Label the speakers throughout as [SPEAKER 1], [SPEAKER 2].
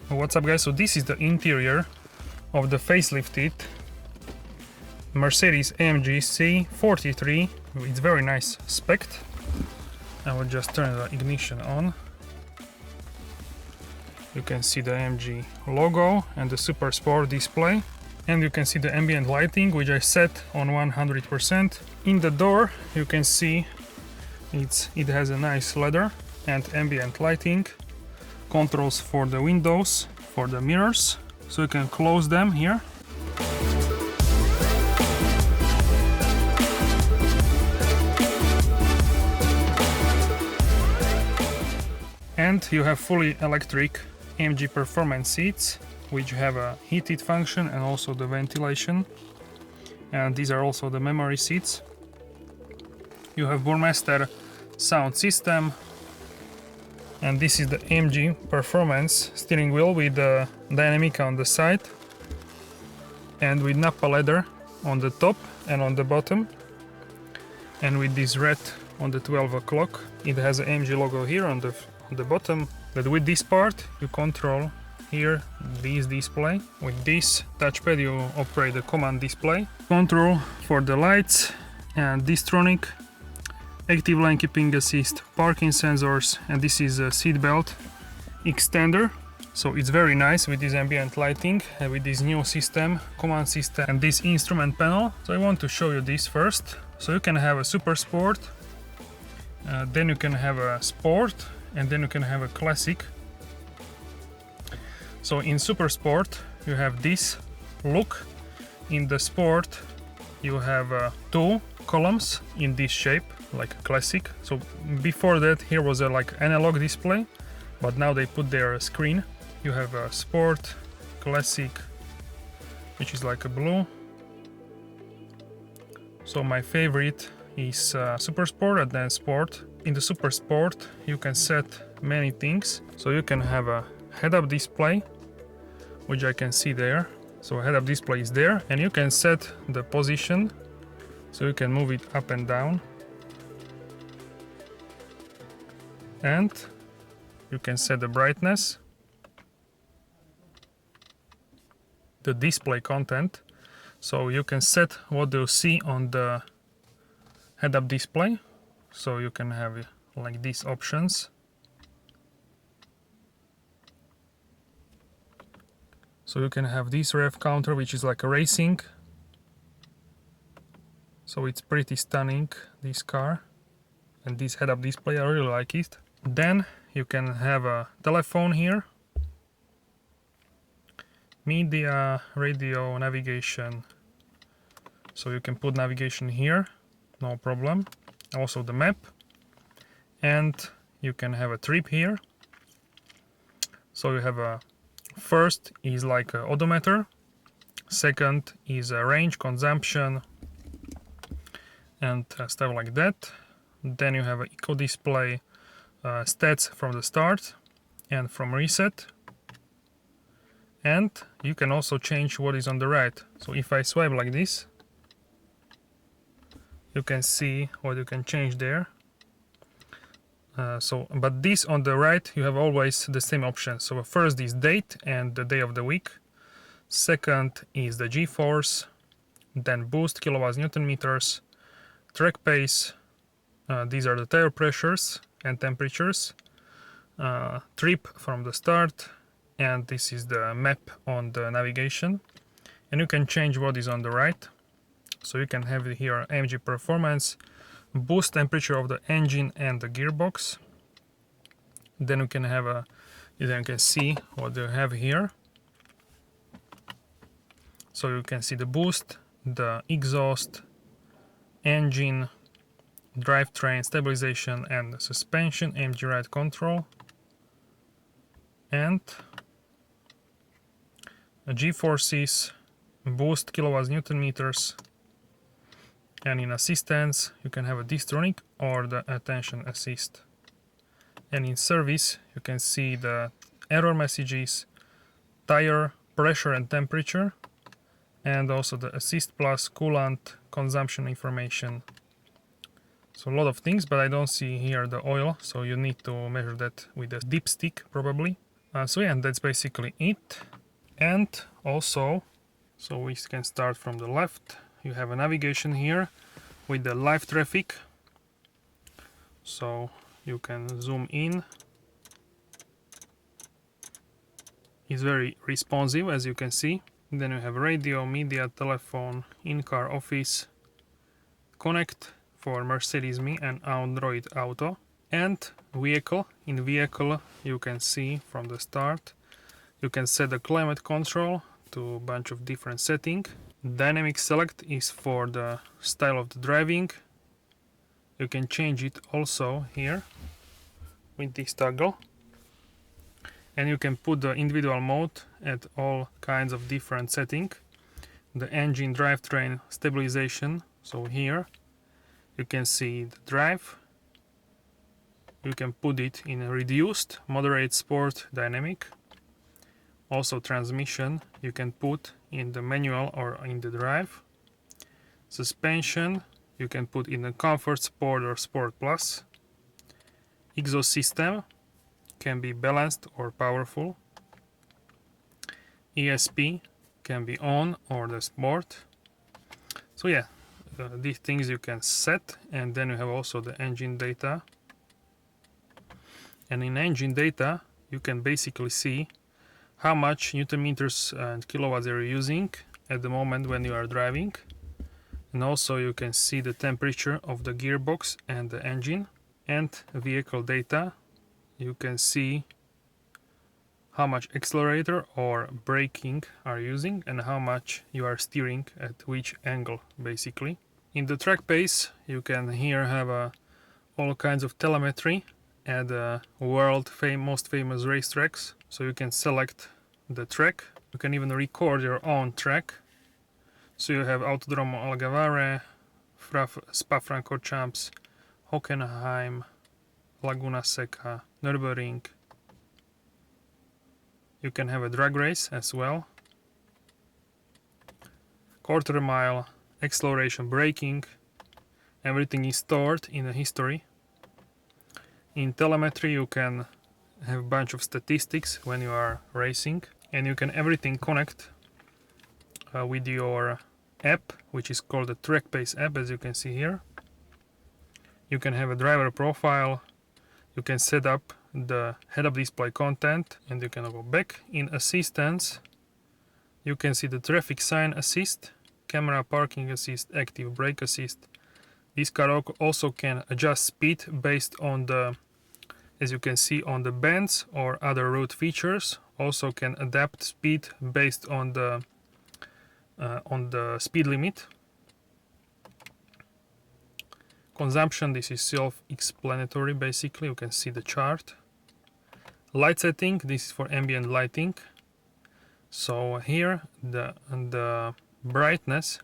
[SPEAKER 1] What's up guys, so this is the interior of the facelifted Mercedes AMG C43. It's very nice spec. I will just turn the ignition on. You can see the AMG logo and the Super Sport display, and you can see the ambient lighting, which I set on 100%. In the door you can see it has a nice leather and ambient lighting, controls for the windows, for the mirrors, so you can close them here. And you have fully electric AMG performance seats, which have a heated function and also the ventilation. And these are also the memory seats. You have Burmester sound system, and this is the AMG performance steering wheel with the dynamic on the side and with Nappa leather on the top and on the bottom, and with this red on the 12 o'clock. It has an AMG logo here on the bottom. But with this part you control here this display. With this touchpad you operate the command display. Control for the lights and Distronic, active lane keeping assist, parking sensors, and this is a seat belt extender. So it's very nice with this ambient lighting and with this new system, command system, and this instrument panel. So I want to show you this first. So you can have a Super Sport, then you can have a Sport, and then you can have a Classic. So in Super Sport you have this look. In the Sport you have two columns in this shape, like a Classic. So before that here was a like analog display, but now they put their screen. You have a Sport, Classic, which is like a blue. So my favorite is Super Sport and then Sport. In the Super Sport you can set many things. So you can have a head-up display, which I can see there. So head-up display is there, and you can set the position, so you can move it up and down. And you can set the brightness, the display content, so you can set what you see on the head-up display. So you can have like these options. So you can have this rev counter, which is like a racing. So it's pretty stunning, this car, and this head-up display, I really like it. Then you can have a telephone here, media, radio, navigation. So you can put navigation here, no problem. Also the map, and you can have a trip here. So you have a first is like a odometer, second is a range, consumption, and stuff like that. Then you have an eco display, stats from the start and from reset, and you can also change what is on the right. So if I swipe like this, you can see what you can change there. But this on the right you have always the same option. So first is date and the day of the week, second is the G-force, then boost, kilowatts, Newton meters, track pace, these are the tire pressures and temperatures, trip from the start, and this is the map on the navigation. And you can change what is on the right. So you can have here AMG performance, boost temperature of the engine and the gearbox. Then you can have you can see what you have here. So you can see the boost, the exhaust, engine, drivetrain, stabilization and suspension, AMG ride control, and G-forces, boost, kilowatts, Newton meters. And in assistance you can have a Distronic or the attention assist. And in service you can see the error messages, tire pressure and temperature, and also the assist plus coolant consumption information. So a lot of things, but I don't see here the oil, so you need to measure that with a dipstick probably. So yeah, that's basically it. And also, so we can start from the left. You have a navigation here with the live traffic. So you can zoom in. It's very responsive, as you can see. Then you have radio, media, telephone, in-car office, connect for Mercedes Me and Android Auto, and vehicle. In vehicle you can see from the start you can set the climate control to a bunch of different settings. Dynamic select is for the style of the driving. You can change it also here with this toggle, and you can put the individual mode at all kinds of different settings. The engine, drivetrain, stabilization. So here you can see the drive. You can put it in a reduced, moderate, sport, dynamic. Also transmission you can put in the manual or in the drive. Suspension you can put in the comfort, sport or sport plus. Exhaust system can be balanced or powerful. ESP can be on or the sport. So yeah, these things you can set, and then you have also the engine data. And in engine data you can basically see how much newton meters and kilowatts you're using at the moment when you are driving. And also you can see the temperature of the gearbox and the engine. And vehicle data, you can see how much accelerator or braking are using and how much you are steering at which angle basically. In the track pace you can here have all kinds of telemetry at the most famous racetracks. So you can select the track. You can even record your own track. So you have Autodromo Algarve, Spa-Francorchamps, Hockenheim, Laguna Seca, Nürburgring. You can have a drag race as well. Quarter mile, acceleration, braking. Everything is stored in a history. In telemetry you can have a bunch of statistics when you are racing, and you can everything connect with your app, which is called the Track Pace app, as you can see here. You can have a driver profile. You can set up the head-up display content, and you can go back. In assistance you can see the traffic sign assist, camera parking assist, active brake assist. This car also can adjust speed based on the, as you can see, on the bends or other road features. Also can adapt speed based on the speed limit. Consumption, this is self-explanatory basically, you can see the chart. Light setting, this is for ambient lighting. So here the brightness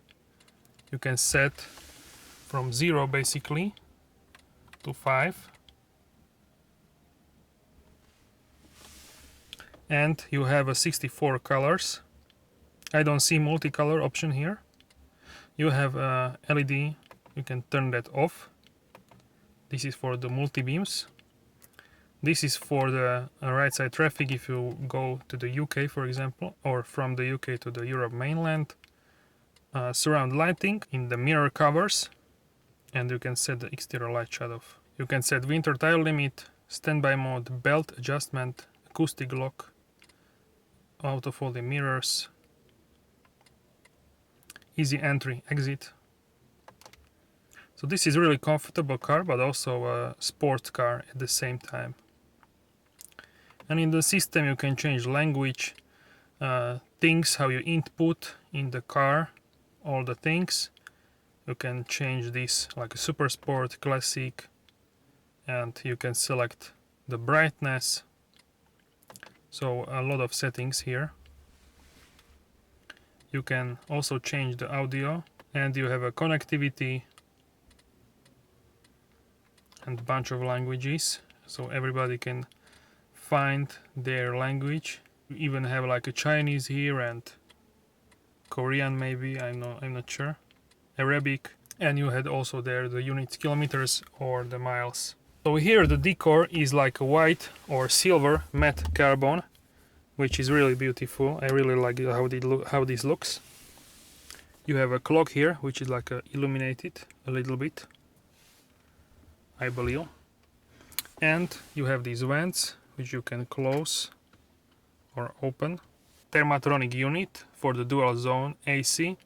[SPEAKER 1] you can set from 0 basically to 5. And you have 64 colors. I don't see multicolor option here. You have LED, you can turn that off. This is for the multi-beams. This is for the right side traffic if you go to the UK, for example, or from the UK to the Europe mainland. Surround lighting in the mirror covers, and you can set the exterior light shadow. You can set winter tire limit, standby mode, belt adjustment, acoustic lock, auto folding mirrors, easy entry exit. So this is a really comfortable car, but also a sport car at the same time. And in the system you can change language, things, how you input in the car, all the things. You can change this like a super sport, classic, and you can select the brightness. So a lot of settings here. You can also change the audio, and you have a connectivity and a bunch of languages, so everybody can find their language. You even have like a Chinese here and Korean maybe, I'm not sure, Arabic, and you had also there the units, kilometers or the miles. So here the decor is like a white or silver matte carbon, which is really beautiful. I really like how this looks. You have a clock here, which is like illuminated a little bit, I believe. And you have these vents, which you can close or open. Thermatronic unit for the dual zone AC.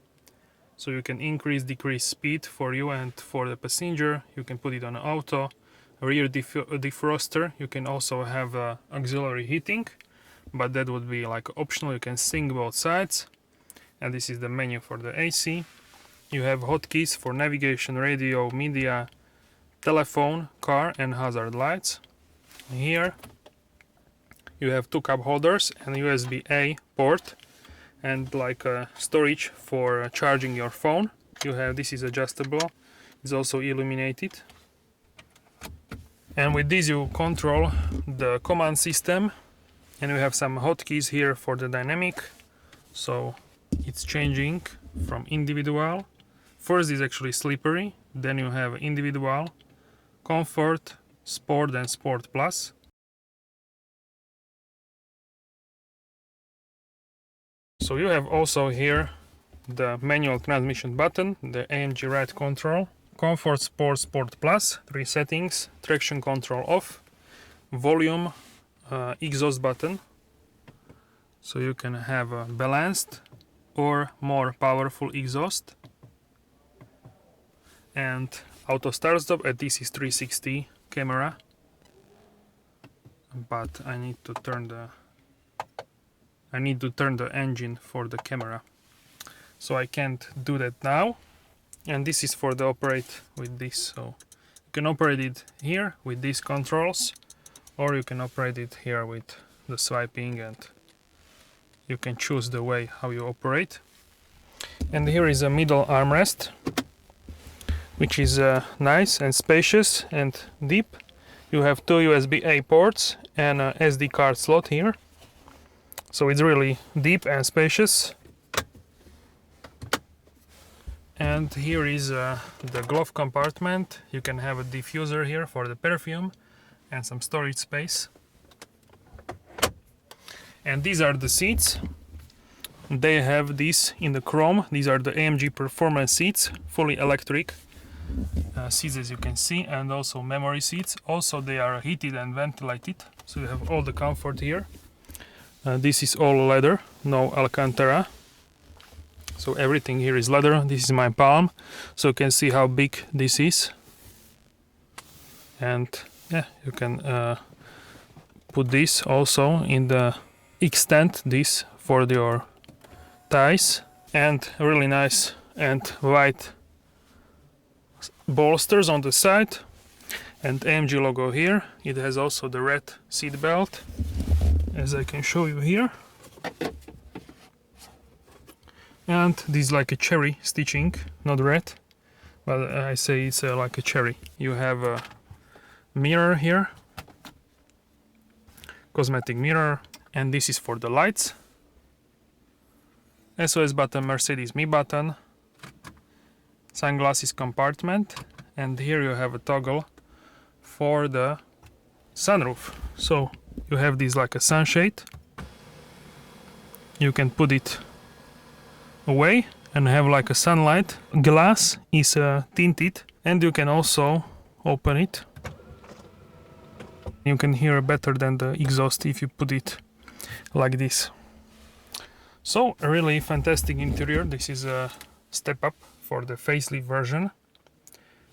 [SPEAKER 1] So you can increase, decrease speed for you and for the passenger. You can put it on auto. Rear defroster. You can also have auxiliary heating, but that would be like optional. You can sync both sides. And this is the menu for the AC. You have hotkeys for navigation, radio, media, telephone, car and hazard lights. Here you have two cup holders and USB-A port and like storage for charging your phone. You have, this is adjustable, it's also illuminated. And with this you control the command system, and you have some hotkeys here for the dynamic. So it's changing from individual. First is actually slippery, then you have individual, comfort, sport and sport plus. So you have also here the manual transmission button, the AMG ride control, comfort, sport, sport plus, 3 settings, traction control off, volume, exhaust button. So you can have a balanced or more powerful exhaust. And auto start stop, and this is 360 camera. But I need to turn the engine for the camera, so I can't do that now. And this is for the operate with this, so you can operate it here with these controls, or you can operate it here with the swiping, and you can choose the way how you operate. And here is a middle armrest, which is nice and spacious and deep. You have 2 USB-A ports and a SD card slot here. So it's really deep and spacious. And here is the glove compartment. You can have a diffuser here for the perfume and some storage space. And these are the seats. They have this in the chrome. These are the AMG performance seats, fully electric seats, as you can see, and also memory seats. Also they are heated and ventilated, so you have all the comfort here. This is all leather, no Alcantara. So everything here is leather. This is my palm, so you can see how big this is. And yeah, you can put this also in the extend this for your thighs. And really nice and wide bolsters on the side, and AMG logo here. It has also the red seat belt, as I can show you here. And this is like a cherry stitching, not red, but I say it's like a cherry. You have a mirror here, cosmetic mirror, and this is for the lights. SOS button, Mercedes Me button, sunglasses compartment, and here you have a toggle for the sunroof. So you have this like a sunshade. You can put it away and have like a sunlight. Glass is tinted, and you can also open it. You can hear better than the exhaust if you put it like this. So a really fantastic interior. This is a step up for the facelift version,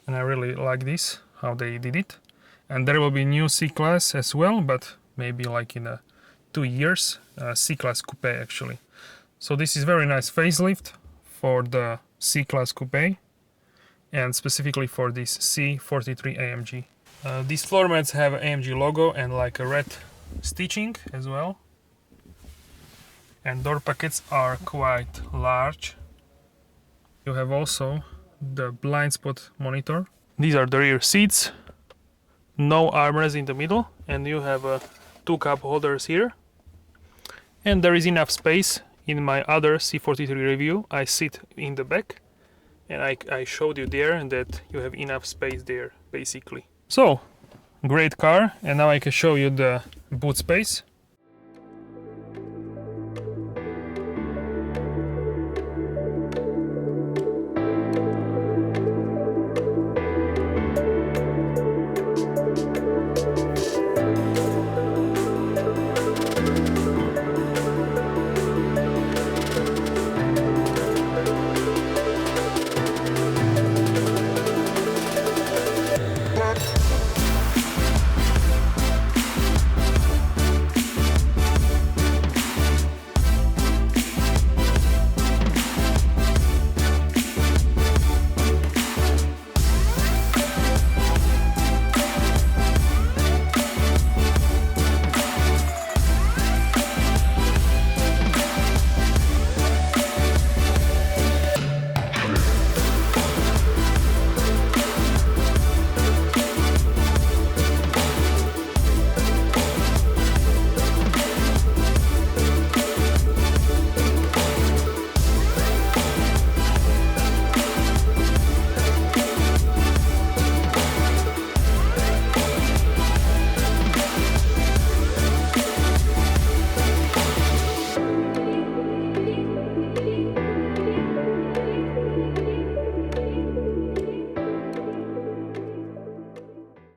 [SPEAKER 1] and I really like this, how they did it. And there will be new C-Class as well, but maybe like in 2 years, C-Class Coupe actually. So this is very nice facelift for the C-Class Coupe, and specifically for this C43 AMG. These floor mats have an AMG logo and like a red stitching as well. And door pockets are quite large. You have also the blind spot monitor. These are the rear seats. No armrest in the middle, and you have 2 cup holders here. And there is enough space. In my other C43 review, I sit in the back, and I showed you there that you have enough space there, basically. So, great car, and now I can show you the boot space.